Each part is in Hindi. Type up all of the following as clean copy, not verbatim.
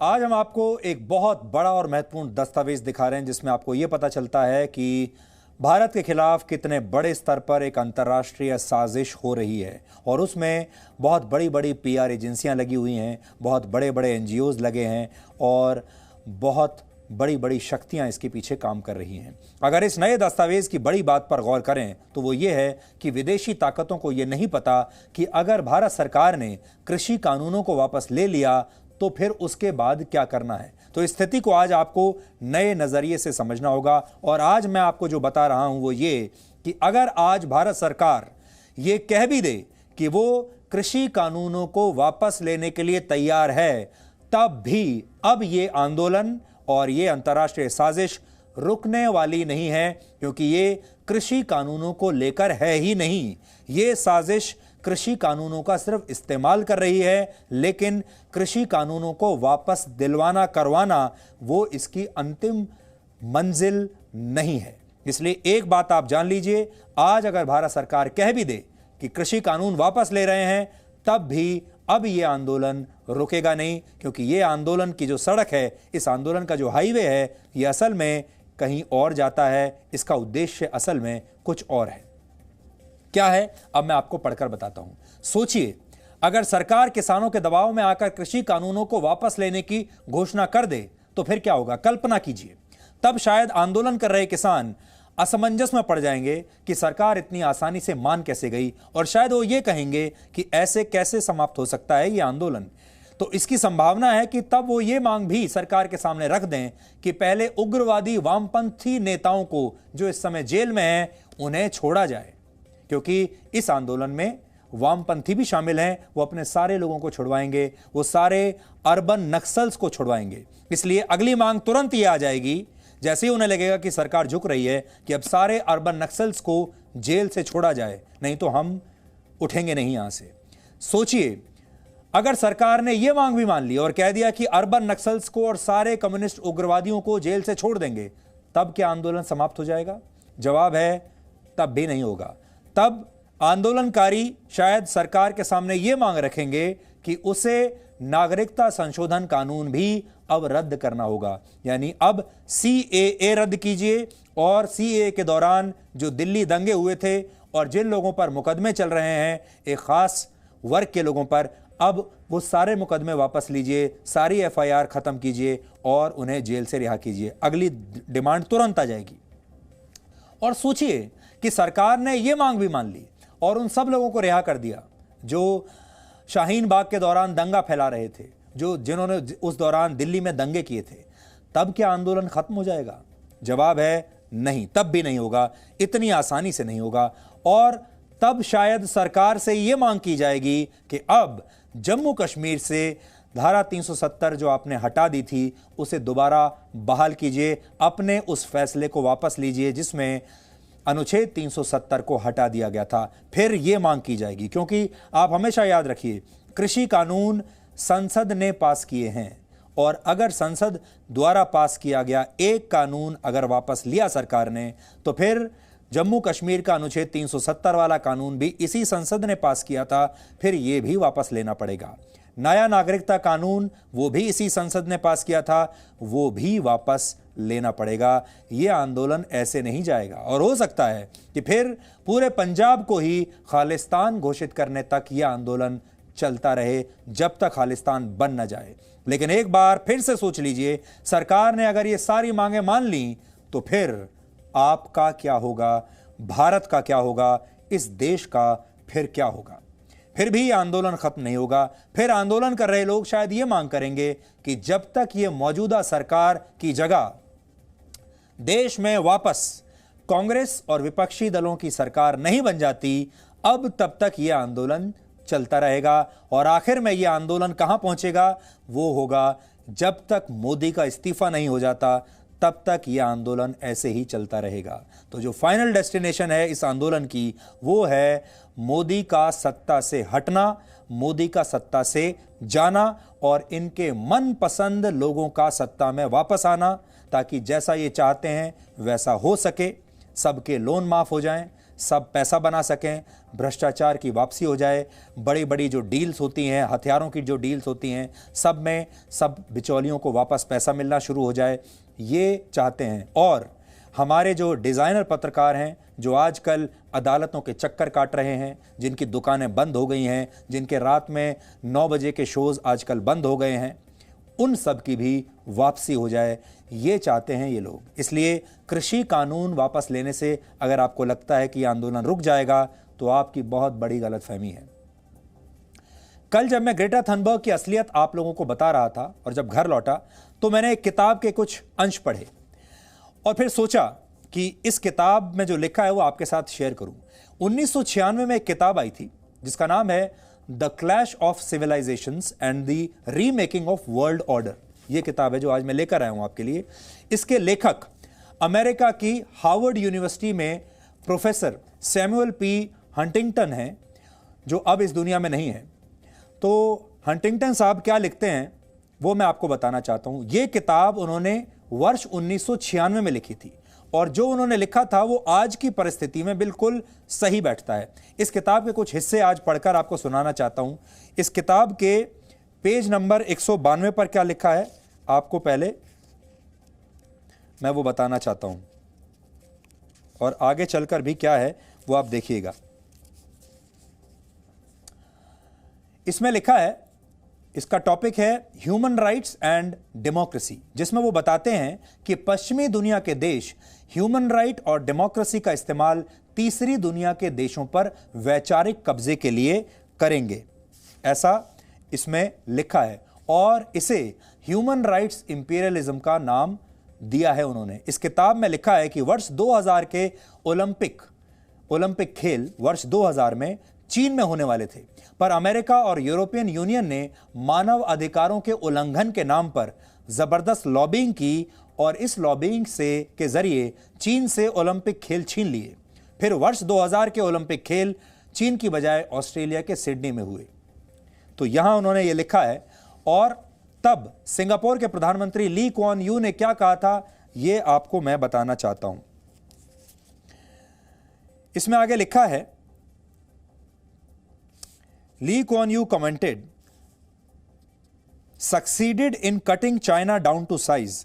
आज हम आपको एक बहुत बड़ा और महत्वपूर्ण दस्तावेज दिखा रहे हैं जिसमें आपको यह पता चलता है कि भारत के खिलाफ कितने बड़े स्तर पर एक अंतर्राष्ट्रीय साजिश हो रही है और उसमें बहुत बड़ी बड़ी पीआर एजेंसियां लगी हुई हैं, बहुत बड़े बड़े एनजीओज लगे हैं और बहुत बड़ी बड़ी शक्तियां इसके पीछे काम कर रही हैं। अगर इस नए दस्तावेज की बड़ी बात पर गौर करें तो वो ये है कि विदेशी ताकतों को ये नहीं पता कि अगर भारत सरकार ने कृषि कानूनों को वापस ले लिया तो फिर उसके बाद क्या करना है। तो इस स्थिति को आज आपको नए नजरिए से समझना होगा और आज मैं आपको जो बता रहा हूं वो ये कि अगर आज भारत सरकार ये कह भी दे कि वो कृषि कानूनों को वापस लेने के लिए तैयार है, तब भी अब ये आंदोलन और ये अंतर्राष्ट्रीय साजिश रुकने वाली नहीं है, क्योंकि ये कृषि कानूनों को लेकर है ही नहीं। ये साजिश कृषि कानूनों का सिर्फ इस्तेमाल कर रही है, लेकिन कृषि कानूनों को वापस दिलवाना करवाना वो इसकी अंतिम मंजिल नहीं है। इसलिए एक बात आप जान लीजिए, आज अगर भारत सरकार कह भी दे कि कृषि कानून वापस ले रहे हैं, तब भी अब ये आंदोलन रुकेगा नहीं, क्योंकि ये आंदोलन की जो सड़क है, इस आंदोलन का जो हाईवे है, ये असल में कहीं और जाता है। इसका उद्देश्य असल में कुछ और है। क्या है, अब मैं आपको पढ़कर बताता हूं। सोचिए, अगर सरकार किसानों के दबाव में आकर कृषि कानूनों को वापस लेने की घोषणा कर दे तो फिर क्या होगा। कल्पना कीजिए, तब शायद आंदोलन कर रहे किसान असमंजस में पड़ जाएंगे कि सरकार इतनी आसानी से मान कैसे गई, और शायद वो ये कहेंगे कि ऐसे कैसे समाप्त हो सकता है ये आंदोलन। तो इसकी संभावना है कि तब वो ये मांग भी सरकार के सामने रख दें कि पहले उग्रवादी वामपंथी नेताओं को जो इस समय जेल में हैं उन्हें छोड़ा जाए, क्योंकि इस आंदोलन में वामपंथी भी शामिल हैं। वो अपने सारे लोगों को छुड़वाएंगे, वो सारे अर्बन नक्सल्स को छुड़वाएंगे। इसलिए अगली मांग तुरंत ये आ जाएगी, जैसे ही उन्हें लगेगा कि सरकार झुक रही है, कि अब सारे अर्बन नक्सल्स को जेल से छोड़ा जाए, नहीं तो हम उठेंगे नहीं यहां से। सोचिए, अगर सरकार ने यह मांग भी मान ली और कह दिया कि अर्बन नक्सल्स को और सारे कम्युनिस्ट उग्रवादियों को जेल से छोड़ देंगे, तब क्या आंदोलन समाप्त हो जाएगा? जवाब है, तब भी नहीं होगा। तब आंदोलनकारी शायद सरकार के सामने यह मांग रखेंगे कि उसे नागरिकता संशोधन कानून भी अब रद्द करना होगा। यानी अब सीएए रद्द कीजिए, और सीएए के दौरान जो दिल्ली दंगे हुए थे और जिन लोगों पर मुकदमे चल रहे हैं, एक खास वर्ग के लोगों पर, अब वो सारे मुकदमे वापस लीजिए, सारी एफआईआर खत्म कीजिए और उन्हें जेल से रिहा कीजिए। अगली डिमांड तुरंत आ जाएगी। और सोचिए कि सरकार ने यह मांग भी मान ली और उन सब लोगों को रिहा कर दिया जो शाहीन बाग के दौरान दंगा फैला रहे थे, जिन्होंने उस दौरान दिल्ली में दंगे किए थे। तब क्या आंदोलन खत्म हो जाएगा? जवाब है नहीं, तब भी नहीं होगा, इतनी आसानी से नहीं होगा। और तब शायद सरकार से यह मांग की जाएगी कि अब जम्मू कश्मीर से धारा 370 जो आपने हटा दी थी, उसे दोबारा बहाल कीजिए, अपने उस फैसले को वापस लीजिए जिसमें अनुच्छेद 370 को हटा दिया गया था। फिर यह मांग की जाएगी, क्योंकि आप हमेशा याद रखिए, कृषि कानून संसद ने पास किए हैं, और अगर संसद द्वारा पास किया गया एक कानून अगर वापस लिया सरकार ने, तो फिर जम्मू कश्मीर का अनुच्छेद 370 वाला कानून भी इसी संसद ने पास किया था, फिर यह भी वापस लेना पड़ेगा। नया नागरिकता कानून वो भी इसी संसद ने पास किया था, वो भी वापस लेना पड़ेगा। यह आंदोलन ऐसे नहीं जाएगा, और हो सकता है कि फिर पूरे पंजाब को ही खालिस्तान घोषित करने तक यह आंदोलन चलता रहे, जब तक खालिस्तान बन न जाए। लेकिन एक बार फिर से सोच लीजिए, सरकार ने अगर ये सारी मांगें मान ली तो फिर आपका क्या होगा, भारत का क्या होगा, इस देश का फिर क्या होगा? फिर भी यह आंदोलन खत्म नहीं होगा। फिर आंदोलन कर रहे लोग शायद यह मांग करेंगे कि जब तक यह मौजूदा सरकार की जगह देश में वापस कांग्रेस और विपक्षी दलों की सरकार नहीं बन जाती, अब तब तक यह आंदोलन चलता रहेगा। और आखिर में यह आंदोलन कहां पहुंचेगा? वो होगा जब तक मोदी का इस्तीफा नहीं हो जाता, तब तक यह आंदोलन ऐसे ही चलता रहेगा। तो जो फाइनल डेस्टिनेशन है इस आंदोलन की, वो है मोदी का सत्ता से हटना, मोदी का सत्ता से जाना और इनके मनपसंद लोगों का सत्ता में वापस आना, ताकि जैसा ये चाहते हैं वैसा हो सके। सबके लोन माफ हो जाएं, सब पैसा बना सकें, भ्रष्टाचार की वापसी हो जाए, बड़ी बड़ी जो डील्स होती हैं, हथियारों की जो डील्स होती हैं, सब में सब बिचौलियों को वापस पैसा मिलना शुरू हो जाए, ये चाहते हैं। और हमारे जो डिज़ाइनर पत्रकार हैं, जो आजकल अदालतों के चक्कर काट रहे हैं, जिनकी दुकानें बंद हो गई हैं, जिनके रात में 9 बजे के शोज़ आजकल बंद हो गए हैं, उन सब की भी वापसी हो जाए, ये चाहते हैं ये लोग। इसलिए कृषि कानून वापस लेने से अगर आपको लगता है कि ये आंदोलन रुक जाएगा, तो आपकी बहुत बड़ी गलतफहमी है। कल जब मैं ग्रेटा थनबर्ग की असलियत आप लोगों को बता रहा था और जब घर लौटा, तो मैंने एक किताब के कुछ अंश पढ़े और फिर सोचा कि इस किताब में जो लिखा है वो आपके साथ शेयर करूं। 1996 में एक किताब आई थी जिसका नाम है the clash of civilizations and the remaking of world order. ये किताब है जो आज मैं लेकर आया हूं आपके लिए। इसके लेखक अमेरिका की हार्वर्ड यूनिवर्सिटी में प्रोफेसर सैमुअल पी हंटिंगटन हैं, जो अब इस दुनिया में नहीं है। तो हंटिंगटन साहब क्या लिखते हैं वो मैं आपको बताना चाहता हूं। यह किताब उन्होंने वर्ष 1996 में लिखी थी और जो उन्होंने लिखा था वो आज की परिस्थिति में बिल्कुल सही बैठता है। इस किताब के कुछ हिस्से आज पढ़कर आपको सुनाना चाहता हूं। इस किताब के पेज नंबर 192 पर क्या लिखा है आपको पहले मैं वो बताना चाहता हूं, और आगे चलकर भी क्या है वो आप देखिएगा। इसमें लिखा है, इसका टॉपिक है ह्यूमन राइट्स एंड डेमोक्रेसी, जिसमें वो बताते हैं कि पश्चिमी दुनिया के देश ह्यूमन राइट और डेमोक्रेसी का इस्तेमाल तीसरी दुनिया के देशों पर वैचारिक कब्जे के लिए करेंगे, ऐसा इसमें लिखा है। और इसे ह्यूमन राइट्स इंपीरियलिज्म का नाम दिया है उन्होंने। इस किताब में लिखा है कि वर्ष 2000 के ओलंपिक खेल वर्ष 2000 में चीन में होने वाले थे, पर अमेरिका और यूरोपियन यूनियन ने मानव अधिकारों के उल्लंघन के नाम पर जबरदस्त लॉबिंग की और इस लॉबिंग के जरिए चीन से ओलंपिक खेल छीन लिए। फिर वर्ष 2000 के ओलंपिक खेल चीन की बजाय ऑस्ट्रेलिया के सिडनी में हुए। तो यहां उन्होंने ये लिखा है। और तब सिंगापुर के प्रधानमंत्री ली कुआन यू ने क्या कहा था ये आपको मैं बताना चाहता हूं। इसमें आगे लिखा है, Lee Kuan Yew commented, succeeded in cutting China down to size.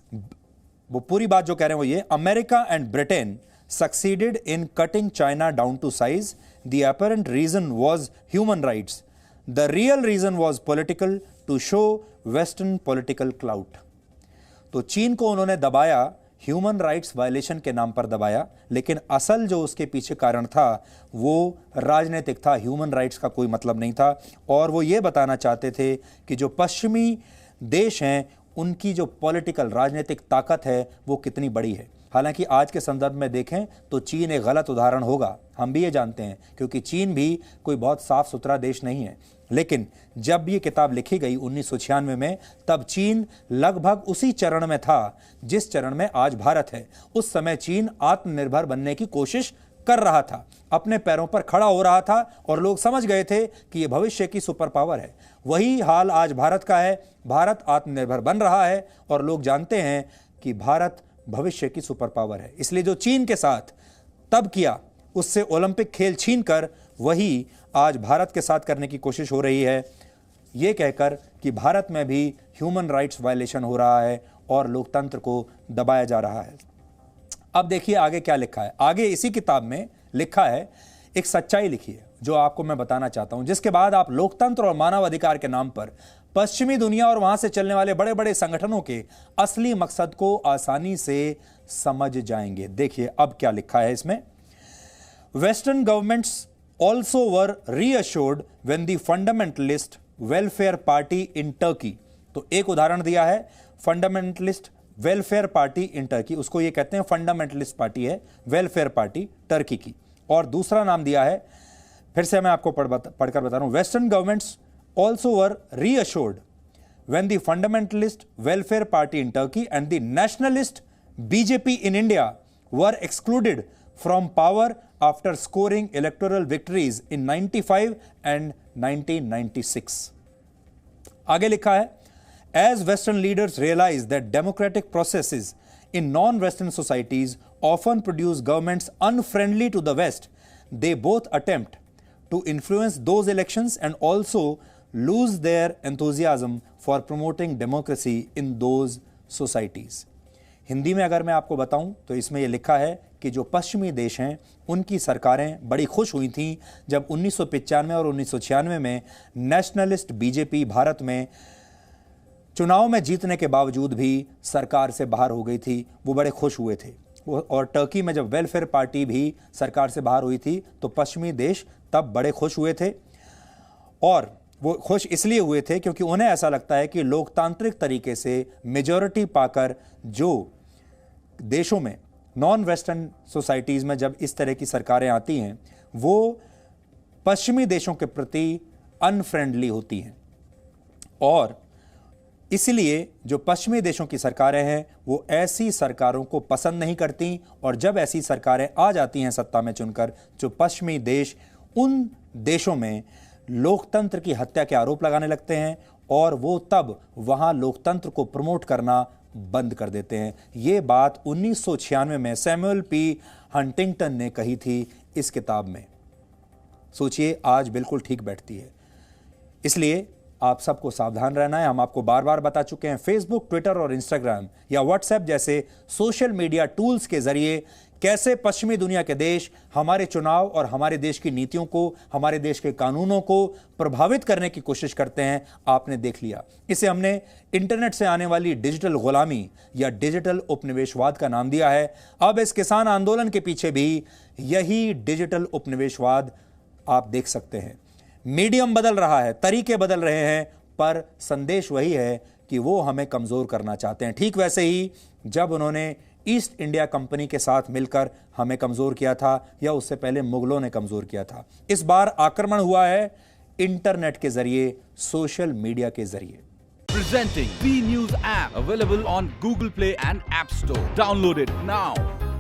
वो पूरी बात जो कह रहे हैं वो ये, America and Britain succeeded in cutting China down to size. The apparent reason was human rights. The real reason was political, to show Western political clout. तो चीन को उन्होंने दबाया, ह्यूमन राइट्स वायलेशन के नाम पर दबाया, लेकिन असल जो उसके पीछे कारण था वो राजनीतिक था, ह्यूमन राइट्स का कोई मतलब नहीं था। और वो ये बताना चाहते थे कि जो पश्चिमी देश हैं उनकी जो पॉलिटिकल राजनीतिक ताकत है वो कितनी बड़ी है। हालांकि आज के संदर्भ में देखें तो चीन एक गलत उदाहरण होगा, हम भी ये जानते हैं, क्योंकि चीन भी कोई बहुत साफ सुथरा देश नहीं है। लेकिन जब ये किताब लिखी गई 1996 में, तब चीन लगभग उसी चरण में था जिस चरण में आज भारत है। उस समय चीन आत्मनिर्भर बनने की कोशिश कर रहा था, अपने पैरों पर खड़ा हो रहा था और लोग समझ गए थे कि यह भविष्य की सुपर पावर है। वही हाल आज भारत का है। भारत आत्मनिर्भर बन रहा है और लोग जानते हैं कि भारत भविष्य की सुपर पावर है। इसलिए जो चीन के साथ तब किया, उससे ओलंपिक खेल छीनकर वही आज भारत के साथ करने की कोशिश हो रही है, ये कहकर कि भारत में भी ह्यूमन राइट्स वायलेशन हो रहा है और लोकतंत्र को दबाया जा रहा है। अब देखिए आगे क्या लिखा है। आगे इसी किताब में लिखा है, एक सच्चाई लिखी है जो आपको मैं बताना चाहता हूं, जिसके बाद आप लोकतंत्र और मानव अधिकार के नाम पर पश्चिमी दुनिया और वहां से चलने वाले बड़े बड़े संगठनों के असली मकसद को आसानी से समझ जाएंगे। देखिए अब क्या लिखा है इसमें। Western governments also were reassured when the fundamentalist welfare party in Turkey, तो एक उदाहरण दिया है fundamentalist welfare party in Turkey, उसको ये कहते हैं फंडामेंटलिस्ट पार्टी है वेलफेयर पार्टी टर्की की। और दूसरा नाम दिया है, फिर से मैं आपको पढ़कर बता रहा हूं, western governments also were reassured when the fundamentalist welfare party in Turkey and the nationalist BJP in India were excluded from power after scoring electoral victories in 95 and 1996. आगे लिखा है, as Western leaders realize that democratic processes in non-Western societies often produce governments unfriendly to the West, they both attempt to influence those elections and also lose their enthusiasm for promoting democracy in those societies. Hindi में अगर मैं आपको बताऊं तो इसमें यह लिखा है कि जो पश्चिमी देश हैं उनकी सरकारें बड़ी खुश हुई थीं जब 1995 और 1996 में नेशनलिस्ट बीजेपी भारत में चुनाव में जीतने के बावजूद भी सरकार से बाहर हो गई थी। वो बड़े खुश हुए थे। और टर्की में जब वेलफेयर पार्टी भी सरकार से बाहर हुई थी तो पश्चिमी देश तब बड़े खुश हुए थे। और वो खुश इसलिए हुए थे क्योंकि उन्हें ऐसा लगता है कि लोकतांत्रिक तरीके से मेजॉरिटी पाकर जो देशों में नॉन वेस्टर्न सोसाइटीज़ में जब इस तरह की सरकारें आती हैं वो पश्चिमी देशों के प्रति अनफ्रेंडली होती हैं। और इसलिए जो पश्चिमी देशों की सरकारें हैं वो ऐसी सरकारों को पसंद नहीं करती। और जब ऐसी सरकारें आ जाती हैं सत्ता में चुनकर, जो पश्चिमी देश उन देशों में लोकतंत्र की हत्या के आरोप लगाने लगते हैं और वो तब वहां लोकतंत्र को प्रमोट करना बंद कर देते हैं। ये बात 1996 में सैमुअल पी हंटिंगटन ने कही थी इस किताब में। सोचिए, आज बिल्कुल ठीक बैठती है। इसलिए आप सबको सावधान रहना है। हम आपको बार बार बता चुके हैं, फेसबुक, ट्विटर और इंस्टाग्राम या व्हाट्सएप जैसे सोशल मीडिया टूल्स के जरिए कैसे पश्चिमी दुनिया के देश हमारे चुनाव और हमारे देश की नीतियों को, हमारे देश के कानूनों को प्रभावित करने की कोशिश करते हैं, आपने देख लिया। इसे हमने इंटरनेट से आने वाली डिजिटल गुलामी या डिजिटल उपनिवेशवाद का नाम दिया है। अब इस किसान आंदोलन के पीछे भी यही डिजिटल उपनिवेशवाद आप देख सकते हैं। मीडियम बदल रहा है, तरीके बदल रहे हैं, पर संदेश वही है कि वो हमें कमजोर करना चाहते हैं। ठीक वैसे ही जब उन्होंने ईस्ट इंडिया कंपनी के साथ मिलकर हमें कमजोर किया था या उससे पहले मुगलों ने कमजोर किया था। इस बार आक्रमण हुआ है इंटरनेट के जरिए, सोशल मीडिया के जरिए। Presenting B News app available on Google Play and App Store. Download it now.